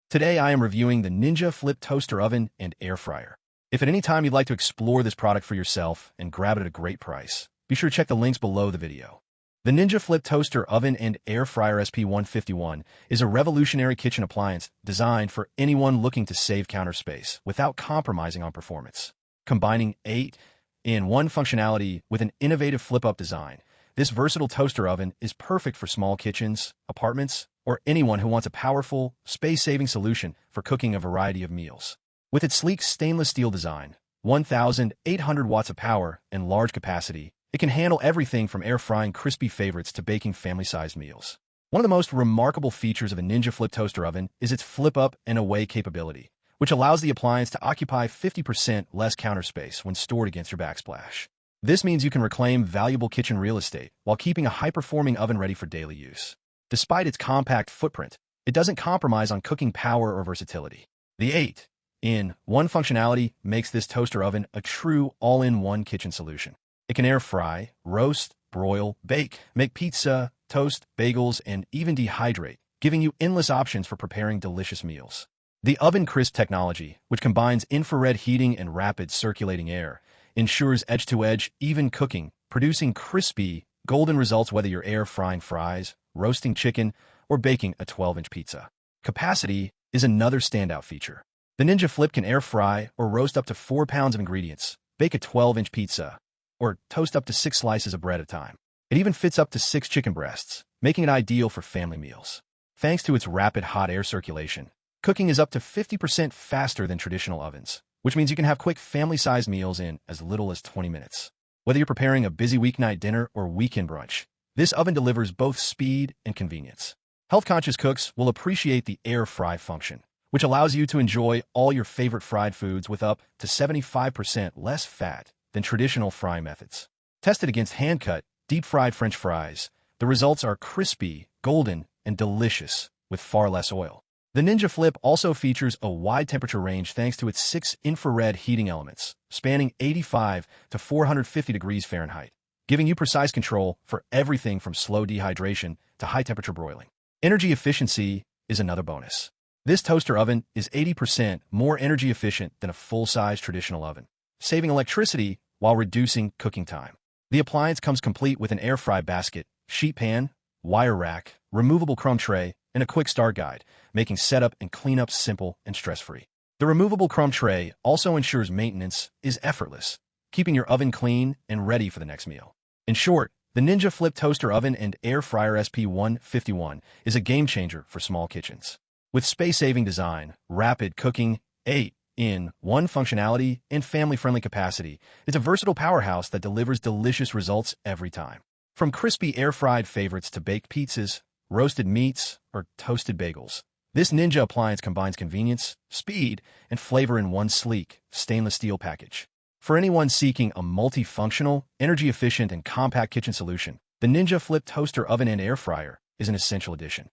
Today I am reviewing the Ninja Flip Toaster Oven and Air Fryer. If at any time you'd like to explore this product for yourself and grab it at a great price, be sure to check the links below the video. The Ninja Flip Toaster Oven and Air Fryer SP151 is a revolutionary kitchen appliance designed for anyone looking to save counter space without compromising on performance. Combining 8-in-1 functionality with an innovative flip-up design, this versatile toaster oven is perfect for small kitchens, apartments, or anyone who wants a powerful, space-saving solution for cooking a variety of meals. With its sleek stainless steel design, 1,800 watts of power, and large capacity, it can handle everything from air-frying crispy favorites to baking family-sized meals. One of the most remarkable features of a Ninja Flip Toaster Oven is its flip-up and away capability, which allows the appliance to occupy 50% less counter space when stored against your backsplash. This means you can reclaim valuable kitchen real estate while keeping a high-performing oven ready for daily use. Despite its compact footprint, it doesn't compromise on cooking power or versatility. The 8-in-1 functionality makes this toaster oven a true all-in-one kitchen solution. It can air fry, roast, broil, bake, make pizza, toast, bagels, and even dehydrate, giving you endless options for preparing delicious meals. The OvenCrisp technology, which combines infrared heating and rapid circulating air, ensures edge-to-edge, even cooking, producing crispy, golden results whether you're air-frying fries, roasting chicken, or baking a 12-inch pizza. Capacity is another standout feature. The Ninja Flip can air fry or roast up to 4 pounds of ingredients, bake a 12-inch pizza, or toast up to 6 slices of bread at a time. It even fits up to 6 chicken breasts, making it ideal for family meals. Thanks to its rapid hot air circulation, cooking is up to 50% faster than traditional ovens, which means you can have quick family-sized meals in as little as 20 minutes. Whether you're preparing a busy weeknight dinner or weekend brunch, this oven delivers both speed and convenience. Health-conscious cooks will appreciate the air fry function, which allows you to enjoy all your favorite fried foods with up to 75% less fat than traditional frying methods. Tested against hand-cut, deep-fried French fries, the results are crispy, golden, and delicious with far less oil. The Ninja Flip also features a wide temperature range thanks to its 6 infrared heating elements, spanning 85 to 450 degrees Fahrenheit, giving you precise control for everything from slow dehydration to high-temperature broiling. Energy efficiency is another bonus. This toaster oven is 80% more energy efficient than a full-size traditional oven, saving electricity while reducing cooking time. The appliance comes complete with an air fry basket, sheet pan, wire rack, removable crumb tray, and a quick start guide, making setup and cleanup simple and stress-free. The removable crumb tray also ensures maintenance is effortless, keeping your oven clean and ready for the next meal. In short, the Ninja Flip Toaster Oven and Air Fryer SP151 is a game-changer for small kitchens. With space-saving design, rapid cooking, 8-in-1 functionality, and family-friendly capacity, it's a versatile powerhouse that delivers delicious results every time. From crispy air-fried favorites to baked pizzas, roasted meats, or toasted bagels, this Ninja appliance combines convenience, speed, and flavor in one sleek, stainless steel package. For anyone seeking a multifunctional, energy-efficient, and compact kitchen solution, the Ninja Flip Toaster Oven and Air Fryer is an essential addition.